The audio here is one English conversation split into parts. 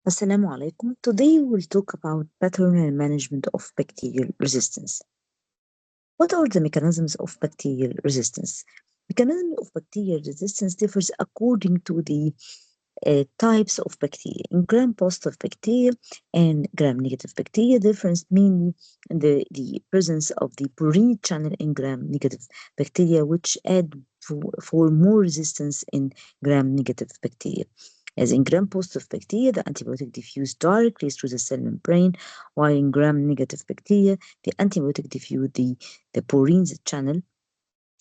Assalamu alaikum. Today we'll talk about pattern and management of bacterial resistance. What are the mechanisms of bacterial resistance? Mechanism of bacterial resistance differs according to the types of bacteria. In gram-positive bacteria and gram-negative bacteria, difference mainly in the presence of the purine channel in gram-negative bacteria, which add for more resistance in gram-negative bacteria. As in gram-positive bacteria, the antibiotic diffuse directly through the cell membrane, while in gram-negative bacteria, the antibiotic diffuse the purine channel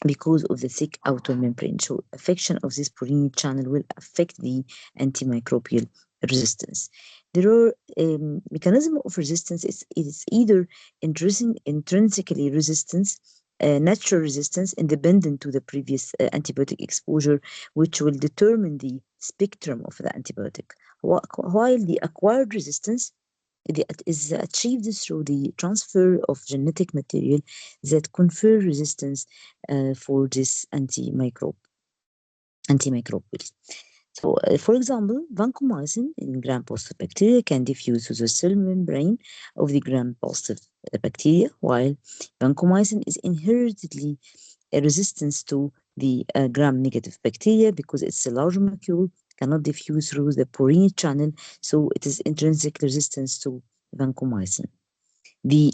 because of the thick outer membrane. So affection of this purine channel will affect the antimicrobial resistance. There are mechanism of resistance is either intrinsically resistance, natural resistance independent to the previous antibiotic exposure, which will determine the spectrum of the antibiotic, while the acquired resistance is achieved through the transfer of genetic material that confer resistance for this antimicrobial. So, for example, vancomycin in gram-positive bacteria can diffuse to the cell membrane of the gram-positive bacteria, while vancomycin is inherently a resistance to the gram-negative bacteria because it's a large molecule, cannot diffuse through the purine channel, so it is intrinsic resistance to vancomycin. The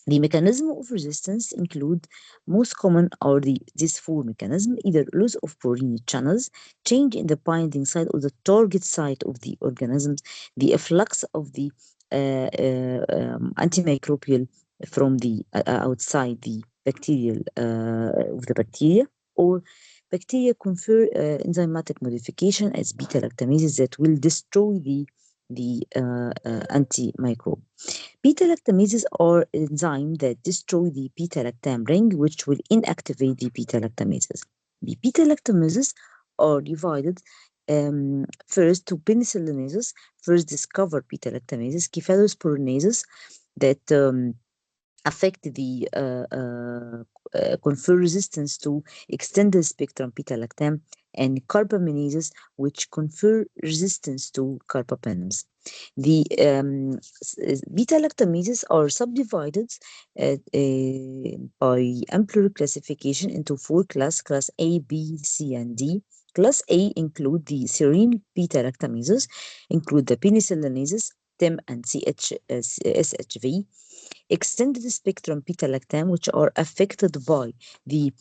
the mechanism of resistance include most common are these four mechanisms: either loss of purine channels, change in the binding site or the target site of the organisms, the efflux of the antimicrobial from the outside the bacterial of the bacteria, or bacteria confer enzymatic modification as beta lactamases that will destroy the antimicrobe. Beta lactamases are enzymes that destroy the beta lactam ring, which will inactivate the beta lactamases. The beta lactamases are divided first to penicillinases, first discovered beta lactamases, cephalosporinases that affect the confer resistance to extended spectrum beta lactam, and carbaminases, which confer resistance to carbapenems. The beta lactamases are subdivided by ampler classification into four classes: class A, B, C, and D. Class A include the serine beta lactamases, include the penicillinases, TIM and SHV, extended spectrum beta lactam, which are affected by the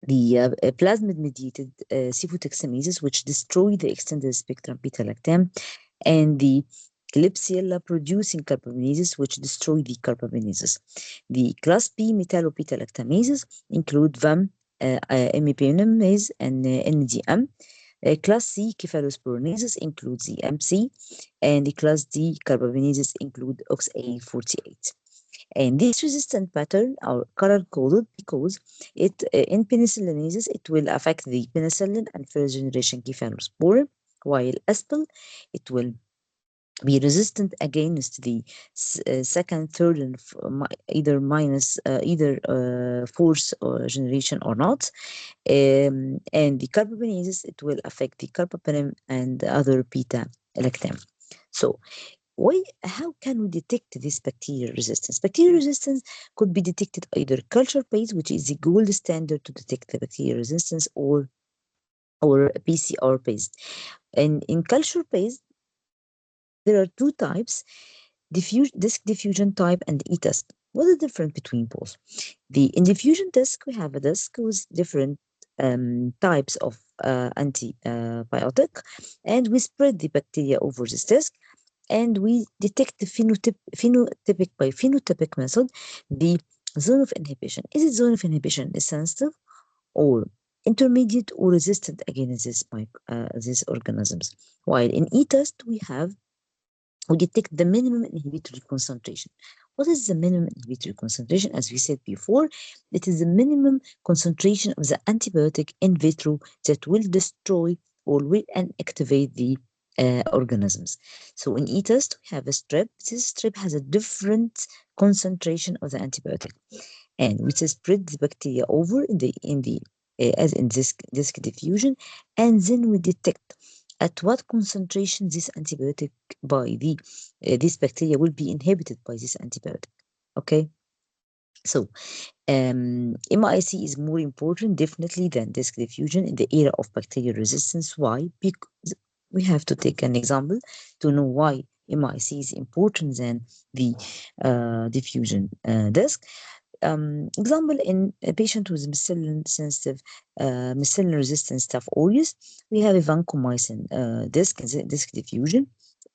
plasmid mediated cephotexamases, which destroy the extended spectrum beta lactam, and the Klebsiella producing carbaminases, which destroy the carbaminases. The class B metallobeta lactamases include VAM, imipenemase, and NDM. Class C cephalosporinases includes the MC, and the class D carbaminases include OXA48. And this resistant pattern are color coded because in penicillinases it will affect the penicillin and first generation cephalosporin, while aspel it will be resistant against the second, third, and either minus either fourth generation or not. And the carbaminoses it will affect the carbapenem and other beta lactam. So how can we detect this bacterial resistance? Bacterial resistance could be detected either culture based, which is the gold standard to detect the bacterial resistance, or PCR based. And in culture based, there are two types: disk diffusion type and e-test. What is the difference between both? In diffusion disk, we have a disk with different types of antibiotic, and we spread the bacteria over this disk, and we detect the phenotypic by phenotypic method the zone of inhibition. Is it zone of inhibition is sensitive or intermediate or resistant against these organisms? While in e-test we detect the minimum inhibitory concentration. What is the minimum inhibitory concentration? As we said before, it is the minimum concentration of the antibiotic in vitro that will destroy or will inactivate the organisms. So in e-test, we have a strip. This strip has a different concentration of the antibiotic, and which spread the bacteria over in the as in disk diffusion, and then we detect at what concentration this antibiotic by this bacteria will be inhibited by this antibiotic. Okay, so MIC is more important definitely than disk diffusion in the era of bacterial resistance. Why? Because we have to take an example to know why MIC is important than the diffusion disk. Example, in a patient with methicillin sensitive, methicillin resistant staph aureus, we have a vancomycin disc diffusion.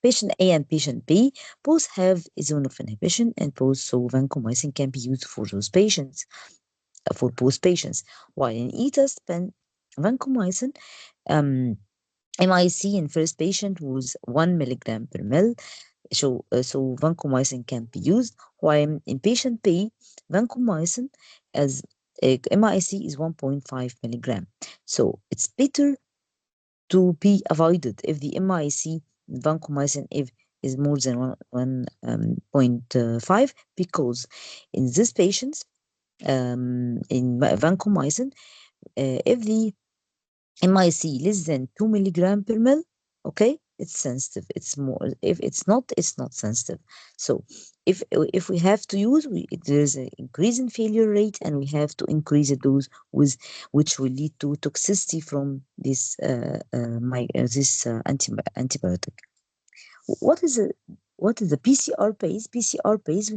Patient A and patient B both have a zone of inhibition, and both so vancomycin can be used for those patients, for both patients. While in e-test, vancomycin um, MIC in first patient was 1 milligram per ml, so vancomycin can be used, while in patient B, vancomycin as MIC is 1.5 milligram. So it's better to be avoided if the MIC vancomycin if is more than 1.5, because in these patients, in vancomycin, if the MIC less than 2 milligram per ml, okay, it's sensitive. It's more, if it's not sensitive. So if we have to use, there's an increase in failure rate, and we have to increase the dose with which will lead to toxicity from this antibiotic. What is a what is the PCR base? PCR base,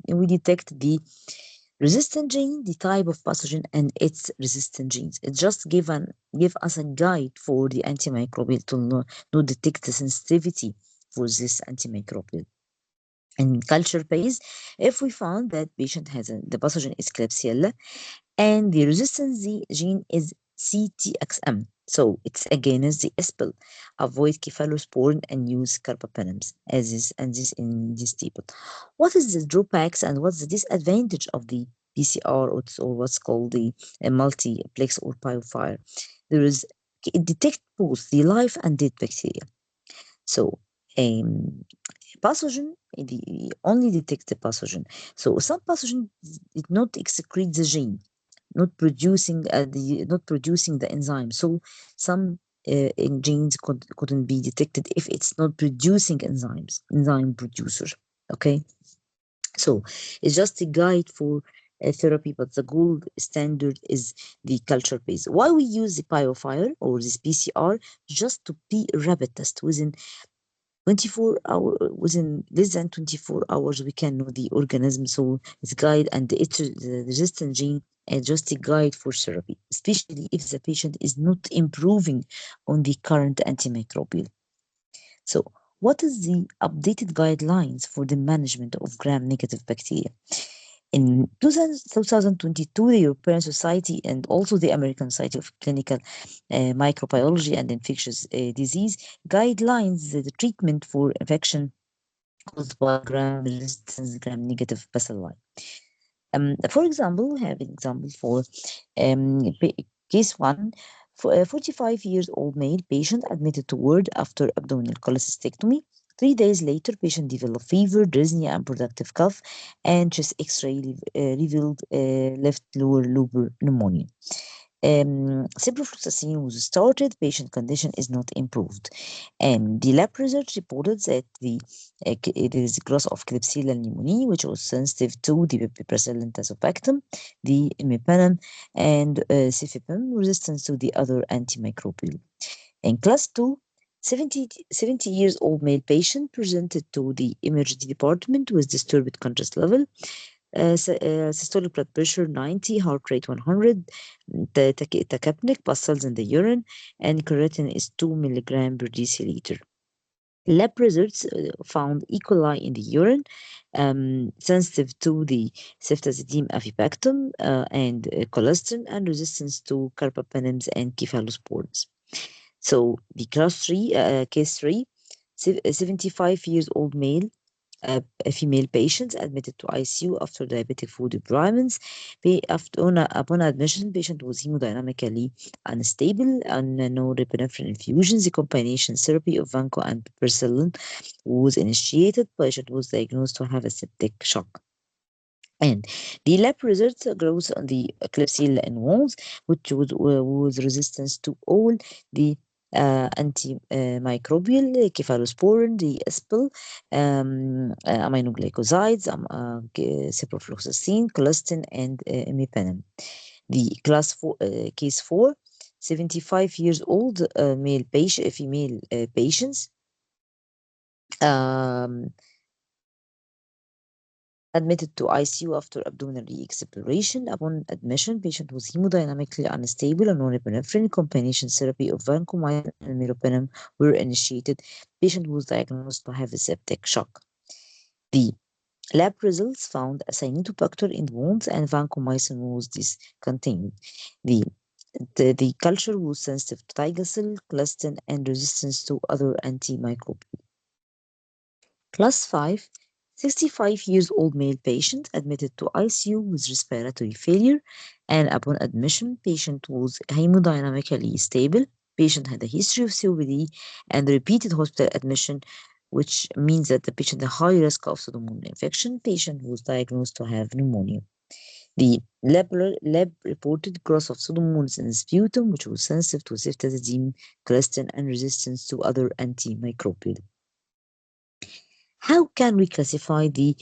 we detect the resistant gene, the type of pathogen, and its resistant genes. It just give us a guide for the antimicrobial to know detect the sensitivity for this antimicrobial. In culture base, if we found that patient has the pathogen is Klebsiella and the resistance gene is CTXM. So it's against the ESPL. Avoid cephalosporin and use carbapenems as is and this in this table. What is the drawbacks and what's the disadvantage of the PCR or what's called the multiplex or biofire? There is it detects both the live and dead bacteria. So um, pathogen the only detects the pathogen. So some pathogen did not excrete the gene, not producing the enzyme. So some genes couldn't be detected if it's not producing enzyme producer. Okay, so it's just a guide for therapy, but the gold standard is the culture base. Why we use the biofire or this PCR? Just to be rapid test within within less than 24 hours we can know the organism, so it's guide and the resistant gene and just a guide for therapy, especially if the patient is not improving on the current antimicrobial. So what is the updated guidelines for the management of gram-negative bacteria? In 2022, the European Society and also the American Society of Clinical Microbiology and Infectious Disease guidelines the treatment for infection caused by gram-resistant gram-negative bacilli. For example, we have an example for case one. For a 45-year-old male patient admitted to ward after abdominal cholecystectomy. 3 days later, patient developed fever, dyspnea, unproductive cough, and chest X-ray revealed left lower lobar pneumonia. Ciprofloxacin was started, patient condition is not improved. The lab research reported that there is growth of Klebsiella pneumoniae, which was sensitive to the piperacillin tazobactam, the imipenem, and cefepime, resistance to the other antimicrobial. In class 2, 70 years old male patient presented to the emergency department with disturbed contrast level, systolic blood pressure 90, heart rate 100, tachypneic, pus cells in the urine, and creatinine is 2 milligram per deciliter. Lab results found E. coli in the urine, sensitive to the ceftazidime avibactam and cholesterol, and resistance to carbapenems and cephalosporins. So the case 3, 75 years old male, a female patient admitted to ICU after diabetic food deployments. Upon admission, patient was hemodynamically unstable and no norepinephrine infusions. The combination therapy of vanco and piperacillin was initiated. Patient was diagnosed to have a septic shock. And the lab results grows on the Klebsiella in walls, which was resistance to all the antimicrobial, cephalosporin, the aspil, aminoglycosides, ciprofloxacin, colistin, and imipenem. The case 4, 75 years old female patients, um, admitted to ICU after abdominal re-exploration. Upon admission, patient was hemodynamically unstable and norepinephrine. Combination therapy of vancomycin and meropenem were initiated. Patient was diagnosed to have a septic shock. The lab results found Acinetobacter in the wounds and vancomycin was discontinued. The the culture was sensitive to Tigacil, colistin, and resistance to other antimicrobials. Class 5, 65 years old male patient admitted to ICU with respiratory failure, and upon admission, patient was hemodynamically stable. Patient had a history of COPD and repeated hospital admission, which means that the patient had a high risk of pseudomonas infection. Patient was diagnosed to have pneumonia. The lab reported growth of pseudomonas in the sputum, which was sensitive to ceftazidime, colistin, and resistance to other antimicrobials. How can we classify the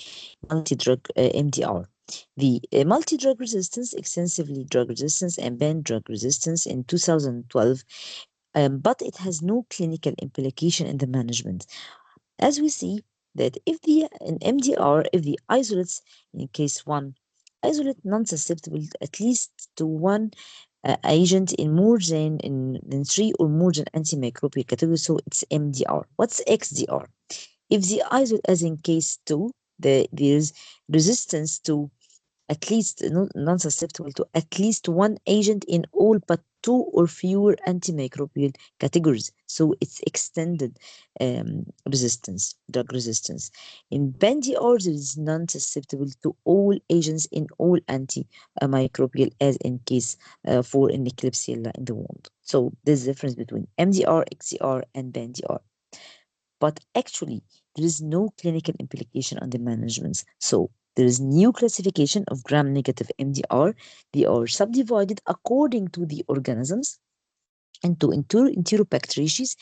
multi-drug MDR? The multi-drug resistance, extensively drug resistance, and banned drug resistance in 2012, but it has no clinical implication in the management. As we see that if in MDR, if the isolates in case 1, isolate non-susceptible at least to one agent in more than 3 or more than antimicrobial category, so it's MDR. What's XDR? If the isolate, as in case 2, there's resistance to at least non-susceptible to at least one agent in all but 2 or fewer antimicrobial categories. So it's extended resistance, drug resistance. In BNDR, there is non-susceptible to all agents in all antimicrobial, as in case 4 in Klebsiella in the wound. So there's a difference between MDR, XDR, and BNDR. But actually, there is no clinical implication on the management. So there is new classification of gram-negative MDR. They are subdivided according to the organisms into enterobacteriaceae,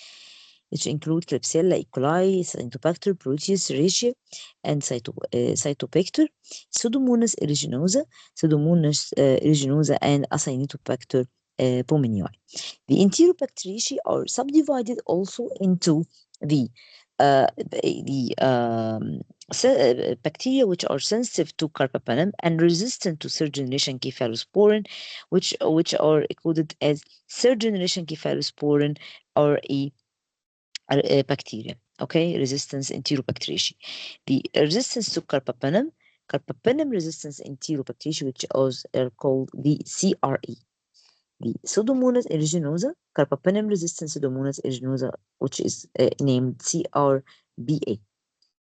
which include Klebsiella, E. coli, Cyanobacter, Proteus, Serratia, and Cytobacter, Pseudomonas aeruginosa, and Acinetobacter pulmonale. The enterobacteriaceae are subdivided also into the bacteria which are sensitive to carbapenem and resistant to third generation cephalosporin, which are coded as third generation cephalosporin or a bacteria. Okay, resistance enterobacteriaceae. The resistance to carbapenem resistance enterobacteriaceae, which are called the CRE. The Pseudomonas aeruginosa, carbapenem resistant Pseudomonas aeruginosa, which is named CRBA.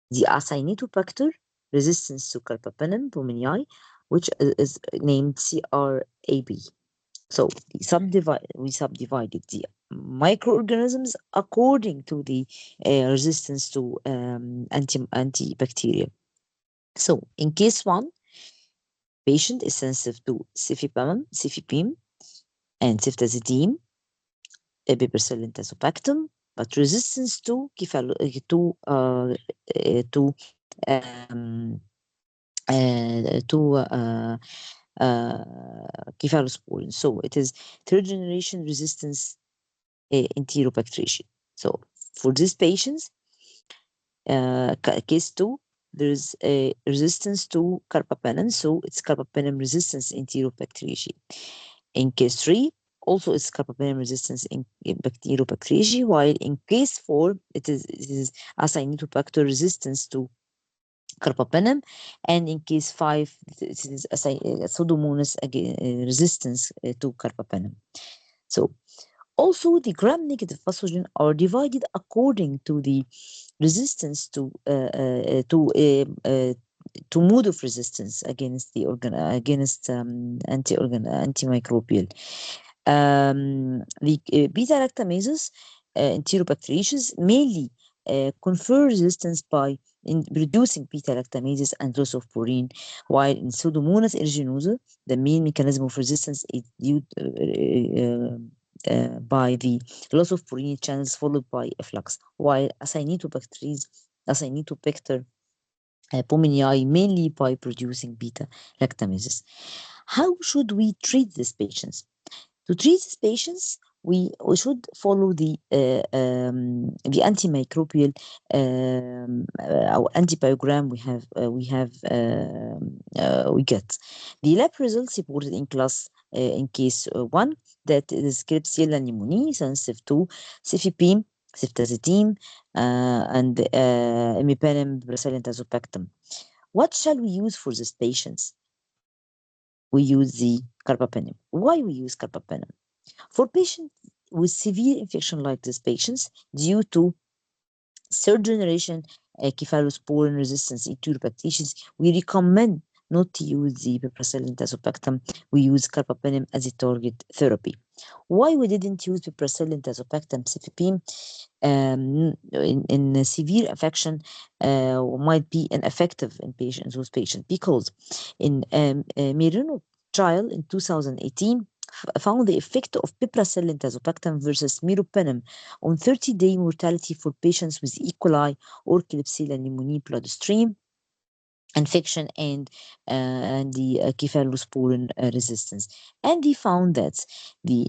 The Acinetobacter resistance to carbapenem pulmonale, which is named CRAB. So we subdivided the microorganisms according to the resistance to antibacterial. So in case 1, patient is sensitive to cefepime, and ceftazidime, piperacillin tazobactam, but resistance to um, cephalosporin. So it is third generation resistance enterobacteriaceae. So for these patients, case 2, there is a resistance to carbapenem, so it's carbapenem resistance enterobacteriaceae. In case 3, also it's carbapenem resistance in bacteriobacteriaceae, while in case 4, it is Acinetobacter resistance to carbapenem, and in case 5, it is Pseudomonas resistance to carbapenem. So also, the gram-negative pathogen are divided according to the resistance to mode of resistance against the antimicrobial. The beta-lactamases, enterobacteriaceae, mainly confer resistance by reducing beta-lactamases and loss of purine, while in Pseudomonas aeruginosa, the main mechanism of resistance is due by the loss of purine channels followed by efflux, while Acinetobacter pulmonale mainly by producing beta lactamases. How should we treat these patients? To treat these patients, we should follow the antimicrobial or antibiogram we get. The lab results reported in class in case 1 that is Klebsiella pneumoniae sensitive to cefepime, ceftazidime, and imipenem, bracillin, tazobactam. What shall we use for these patients? We use the carbapenem. Why we use carbapenem? For patients with severe infection like these patients, due to third generation cephalosporin resistance enterobacteriaceae, we recommend not to use the piperacillin tazobactam. We use carbapenem as a target therapy. Why we didn't use piperacillin tazobactam cefepime in severe affection might be ineffective in patients with patients? Because in Merino trial in 2018 found the effect of piperacillin tazobactam versus meropenem on 30-day mortality for patients with E. coli or Klebsiella pneumoniae bloodstream infection and the cephalosporin resistance. And they found that the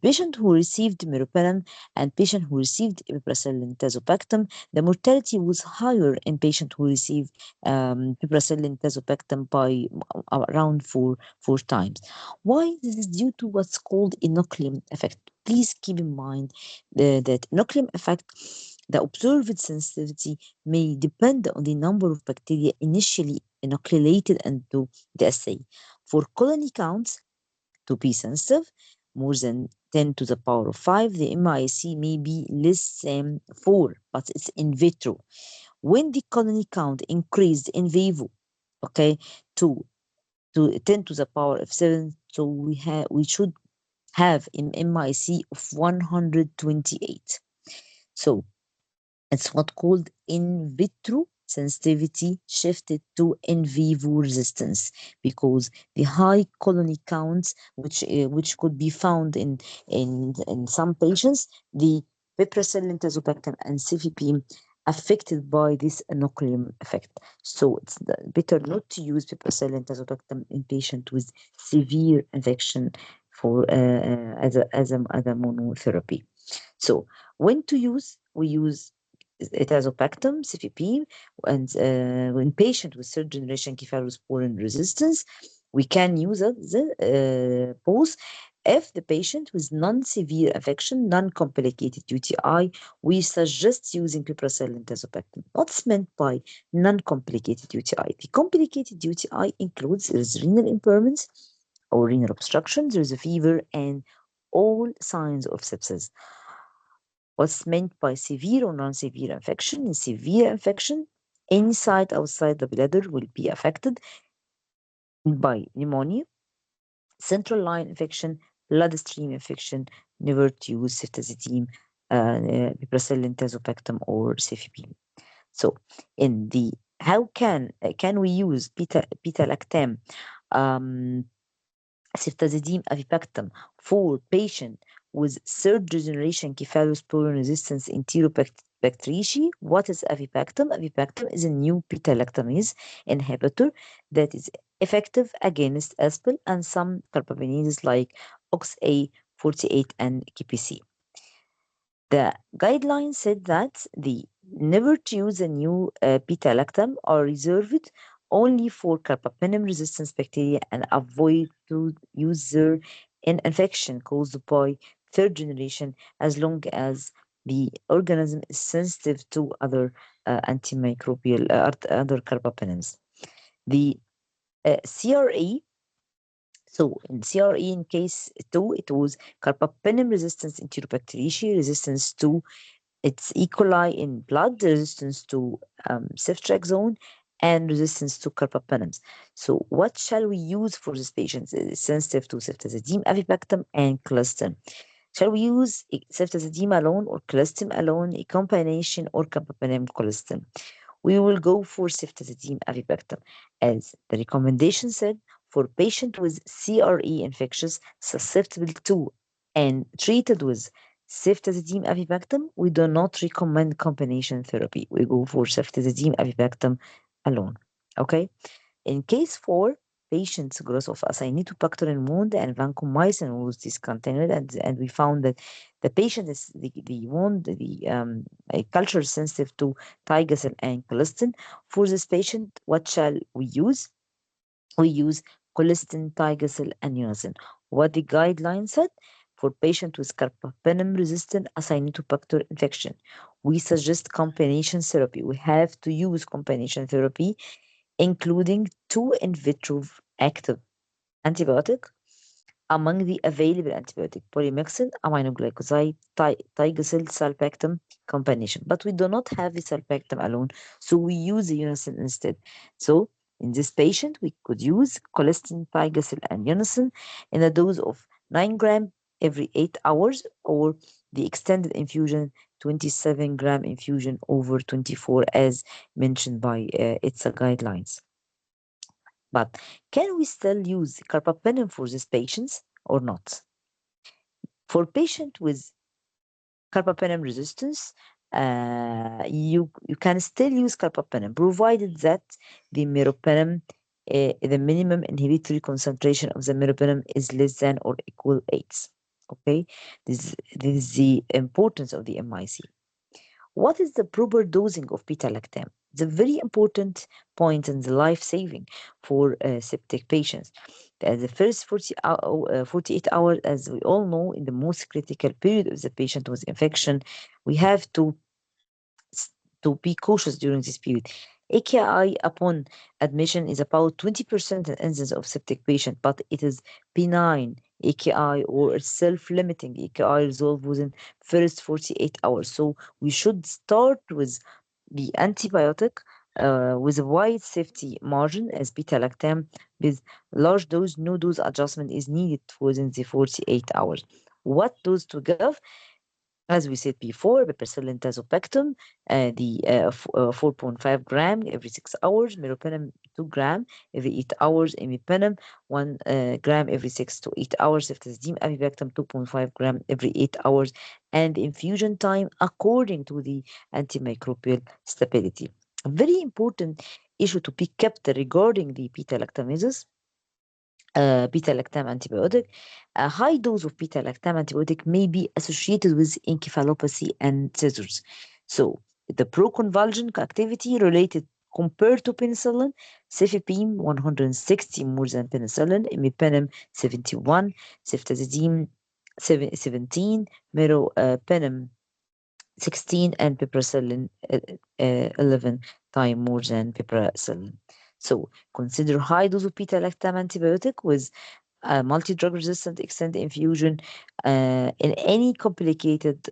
patient who received meropenem and patient who received piperacillin tazobactam, the mortality was higher in patient who received piperacillin tazobactam by around four times. Why? This is due to what's called inoculum effect. Please keep in mind that inoculum effect, the observed sensitivity may depend on the number of bacteria initially inoculated into the assay. For colony counts to be sensitive, more than 10 to the power of 5, the MIC may be less than 4, but it's in vitro. When the colony count increased in vivo, okay, to 10 to the power of 7, so we should have an MIC of 128. So it's what called in vitro sensitivity shifted to in vivo resistance, because the high colony counts, which could be found in some patients, the piperacillin tazobactam and cefepime affected by this inoculum effect. So it's better not to use piperacillin tazobactam in patients with severe infection for as a monotherapy. So when to use? We use tazobactam, cefepime, and in patient with third generation cephalosporin resistance, we can use both. If the patient with non-severe affection, non-complicated UTI, we suggest using piperacillin tazobactam. What's meant by non-complicated UTI? The complicated UTI includes renal impairments or renal obstruction, there's a fever, and all signs of sepsis. What's meant by severe or non-severe infection? In severe infection, any site outside the bladder will be affected by pneumonia, central line infection, bloodstream infection. Never to use ceftazidime, piperacillin tazobactam, or cefepime. So, in the how can we use beta lactam, ceftazidime avibactam for patient with third generation cephalosporin resistance enterobacteriaceae? What is avibactam? Avibactam is a new beta lactamase inhibitor that is effective against aspil and some carbapeneses like OXA48 and KPC. The guidelines said that the never to use a new beta lactam are reserved only for carbapenem resistance bacteria and avoid to use their in infection caused by third generation as long as the organism is sensitive to other antimicrobial other carbapenems. The CRA, so in CRE in case 2, it was carbapenem resistance enterobacteriaceae, resistance to its E. coli in blood, resistance to ceftriaxone, and resistance to carbapenems. So what shall we use for these patients? It is sensitive to ceftazidime, avibactam, and colistin. Shall we use ceftazidime alone or colistin alone, a combination, or carbapenem colistin? We will go for ceftazidime avibactam, as the recommendation said, for patient with CRE infections susceptible to and treated with ceftazidime avibactam, we do not recommend combination therapy. We go for ceftazidime avibactam alone. Okay. In case 4, patients growth of acynitobacterial wound and vancomycin was discontinued, and we found that the patient is the wound, culture sensitive to tigacyl and colistin. For this patient, what shall we use? We use colistin, tigacyl, and unison. What the guideline said for patient with carbapenem-resistant acynitobacter infection, we suggest combination therapy. We have to use combination therapy, including 2 in vitro active antibiotic among the available antibiotic, polymyxin, aminoglycoside, tigacyl, sulbactam combination. But we do not have the sulbactam alone, so we use the unison instead. So in this patient, we could use colistin, tigacyl, and unison in a dose of 9 gram every 8 hours, or the extended infusion 27-gram infusion over 24 as mentioned by its guidelines. But can we still use carbapenem for these patients or not? For patient with carbapenem resistance, you can still use carbapenem provided that the meropenem, the minimum inhibitory concentration of the meropenem is less than or equal 8. Okay, this is the importance of the MIC. What is the proper dosing of beta-lactam? It's a very important point and life-saving for septic patients. The first 48 hours, as we all know, in the most critical period of the patient with infection, we have to be cautious during this period. AKI upon admission is about 20% in incidence of septic patient, but it is benign AKI or self-limiting AKI resolved within first 48 hours. So we should start with the antibiotic with a wide safety margin as beta-lactam with large dose, no dose adjustment is needed within the 48 hours. What dose to give? As we said before, piperacillin tazobactam, 4.5 gram every 6 hours, meropenem 2 gram every 8 hours, imipenem 1 gram every 6 to 8 hours, ceftazidime avibactam 2.5 gram every 8 hours, and infusion time according to the antimicrobial stability. A very important issue to be kept regarding the beta-lactamases, beta-lactam antibiotic. A high dose of beta-lactam antibiotic may be associated with encephalopathy and seizures. So the proconvulsion activity related compared to penicillin, cefepime 160 more than penicillin, imipenem 71, ceftazidime 17, meropenem 16, and piperacillin 11 times more than piperacillin. So consider high dose of beta-lactam antibiotic with multi-drug resistant extended infusion in any complicated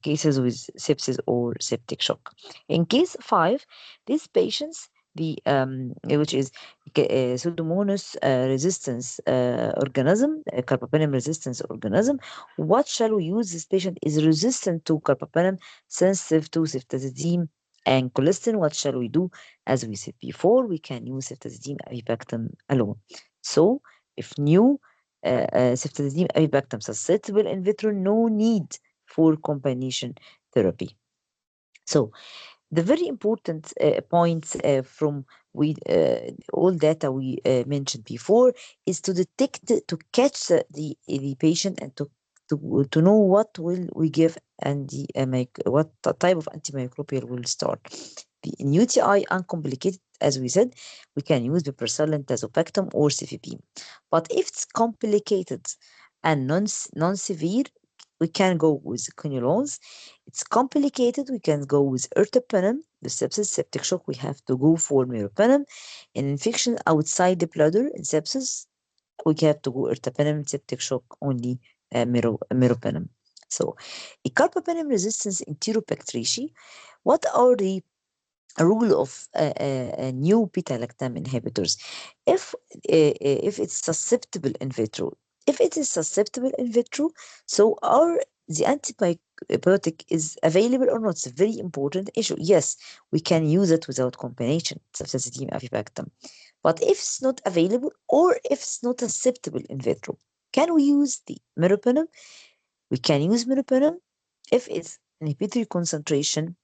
cases with sepsis or septic shock. In case 5, these patients, which is Pseudomonas resistance organism, carbapenem resistance organism, what shall we use? This patient is resistant to carbapenem, sensitive to ceftazidime and colistin. What shall we do? As we said before, we can use ceftazidime avibactam alone. So, if new ceftazidime avibactam susceptible in vitro, no need for combination therapy. So, the very important points from all data we mentioned before is to detect, to catch the patient and to know what will we give and what type of antimicrobial will start. In UTI uncomplicated, as we said, we can use piperacillin, tazobactam, or cefepime. But if it's complicated and non-severe, we can go with quinolones. It's complicated, we can go with ertapenem. The sepsis, septic shock, we have to go for meropenem. In infection outside the bladder, in sepsis, we have to go ertapenem, septic shock, only meropenem. So, a carbapenem resistance enterobacteriaceae, what are the rule of new beta-lactam inhibitors? If it's susceptible in vitro, if it is susceptible in vitro, so are the antibiotic is available or not? It's a very important issue. Yes, we can use it without combination, ceftazidime avibactam. But if it's not available or if it's not acceptable in vitro, Can we use the meropenem? We can use meropenem if its inhibitory concentration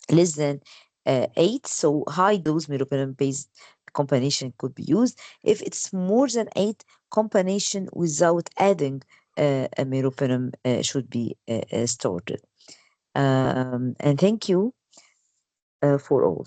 less than 8, so high dose meropenem based combination could be used. If it's more than 8, combination without adding a meropenem should be started. And thank you for all.